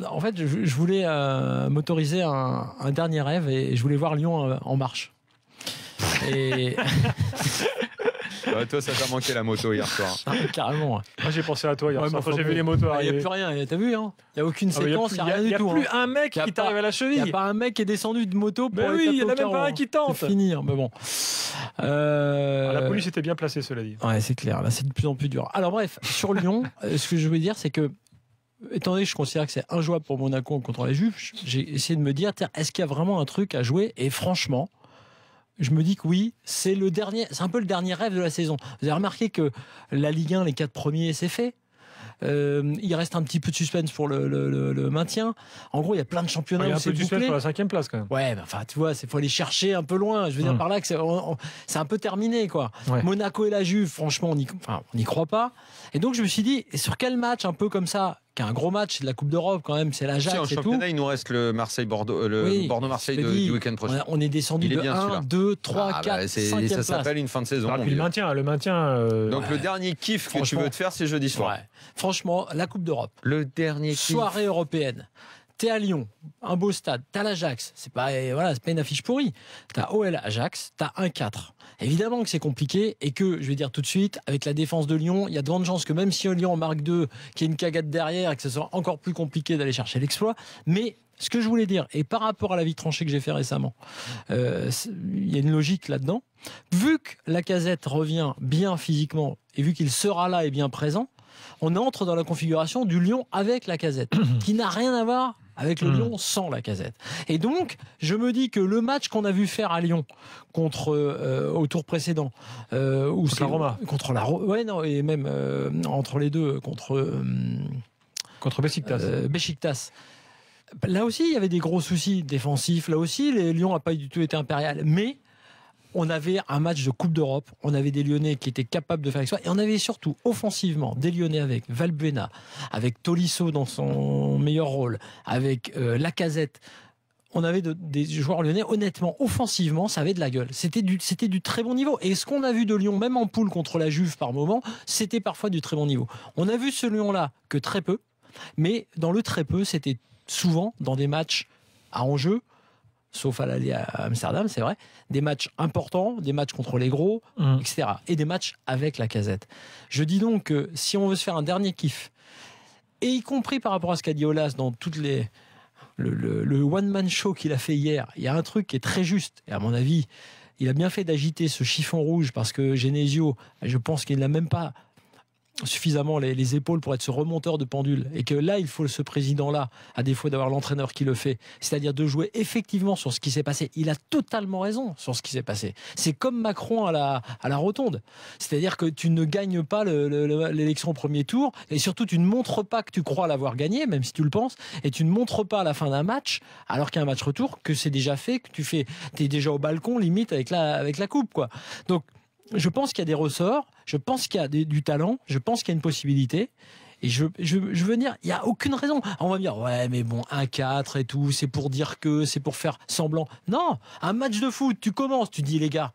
En fait, je voulais m'autoriser un dernier rêve et je voulais voir Lyon en marche. Et toi, ça t'a manqué la moto hier soir. carrément. Moi, j'ai pensé à toi hier soir quand j'ai vu les motos Il n'y arriver. a plus rien, t'as vu, hein? Il n'y a aucune séquence, il n'y a rien du tout. Il n'y a plus un mec qui t'arrive à la cheville. Il n'y a pas un mec qui est descendu de moto pour il n'y en a même pas un qui tente. Finir, mais bon. La police était bien placée, cela dit. Ouais, c'est clair, là c'est de plus en plus dur. Alors bref, sur Lyon, ce que je veux dire, c'est que étant donné que je considère que c'est injouable pour Monaco contre les Juifs, j'ai essayé de me dire, est-ce qu'il y a vraiment un truc à jouer? Et franchement, je me dis que oui, c'est un peu le dernier rêve de la saison. Vous avez remarqué que la Ligue 1, les 4 premiers, c'est fait. Il reste un petit peu de suspense pour le maintien. En gros, il y a plein de championnats. Il y a un peu de suspense pour la 5e place quand même. Ouais, mais enfin, tu vois, il faut aller chercher un peu loin. Je veux dire par là que c'est un peu terminé, quoi. Ouais. Monaco et la Juve, franchement, on n'y croit pas. Et donc, je me suis dit, sur quel match un peu comme ça, qui est un gros match, c'est de la Coupe d'Europe quand même, c'est l'Ajax et tout. En championnat, il nous reste le Marseille-Bordeaux, Bordeaux-Marseille du week-end prochain. On est descendu de 1, 2, 3, 4, 5e ça s'appelle une fin de saison. Puis le maintien. Donc le dernier kiff que tu veux te faire, c'est jeudi soir. Ouais. Franchement, la Coupe d'Europe. Le dernier kiff. Soirée européenne. T'es à Lyon, un beau stade, t'as l'Ajax, c'est pas une affiche pourrie. T'as OL Ajax, t'as 1-4. Évidemment que c'est compliqué et que, je vais dire tout de suite, avec la défense de Lyon, il y a de grandes chances que même si Lyon en marque 2, qu'il y ait une cagade derrière et que ce soit encore plus compliqué d'aller chercher l'exploit. Mais ce que je voulais dire, et par rapport à la vie tranchée que j'ai fait récemment, il y a une logique là-dedans. Vu que Lacazette revient bien physiquement et vu qu'il sera là et bien présent, on entre dans la configuration du Lyon avec Lacazette, qui n'a rien à voir avec le Lyon sans Lacazette. Et donc, je me dis que le match qu'on a vu faire à Lyon au tour précédent, contre la Roma, et même entre les deux contre Beşiktaş. Là aussi, il y avait des gros soucis défensifs. Là aussi, Lyon n'a pas du tout été impérial, mais on avait un match de Coupe d'Europe, on avait des Lyonnais qui étaient capables de faire l'exploit, et on avait surtout offensivement des Lyonnais avec Valbuena, avec Tolisso dans son meilleur rôle, avec Lacazette. On avait des joueurs lyonnais, honnêtement, offensivement, ça avait de la gueule. C'était du très bon niveau. Et ce qu'on a vu de Lyon, même en poule contre la Juve par moment, c'était parfois du très bon niveau. On a vu ce Lyon-là que très peu, mais dans le très peu, c'était souvent dans des matchs à enjeu, sauf à l'aller à Amsterdam, c'est vrai, des matchs importants, des matchs contre les gros, etc. Et des matchs avec Lacazette. Je dis donc que si on veut se faire un dernier kiff, et y compris par rapport à ce qu'a dit Aulas dans toutes le one-man show qu'il a fait hier, il y a un truc qui est très juste, et à mon avis, il a bien fait d'agiter ce chiffon rouge, parce que Genesio, je pense qu'il n'a même pas suffisamment les épaules pour être ce remonteur de pendule, et que là il faut ce président-là, à défaut d'avoir l'entraîneur qui le fait, c'est-à-dire de jouer effectivement sur ce qui s'est passé. Il a totalement raison sur ce qui s'est passé. C'est comme Macron à la rotonde, c'est-à-dire que tu ne gagnes pas l'élection au premier tour, et surtout tu ne montres pas que tu crois l'avoir gagné, même si tu le penses, et tu ne montres pas à la fin d'un match, alors qu'il y a un match retour, que c'est déjà fait, que t'es déjà au balcon limite avec la coupe, quoi. Donc je pense qu'il y a des ressorts, je pense qu'il y a du talent, je pense qu'il y a une possibilité. Et je veux dire, il n'y a aucune raison. On va me dire, ouais, mais bon, 1-4 et tout, c'est pour dire que, c'est pour faire semblant. Non, un match de foot, tu commences, tu dis, les gars,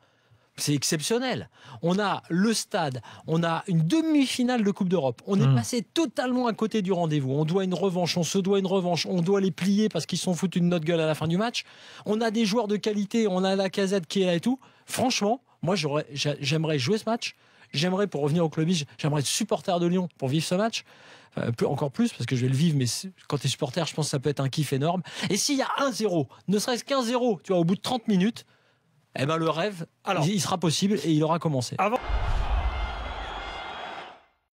c'est exceptionnel. On a le stade, on a une demi-finale de Coupe d'Europe. On est passé totalement à côté du rendez-vous. On doit une revanche, on se doit une revanche, on doit les plier parce qu'ils sont foutus de notre gueule à la fin du match. On a des joueurs de qualité, on a Lacazette qui est là et tout. Franchement, moi, j'aimerais jouer ce match. J'aimerais, pour revenir au club, j'aimerais être supporter de Lyon pour vivre ce match. Encore plus, parce que je vais le vivre, mais quand tu es supporter, je pense que ça peut être un kiff énorme. Et s'il y a 1-0, ne serait-ce qu'1-0, tu vois, au bout de 30 minutes, eh ben, le rêve, il sera possible et il aura commencé. Avant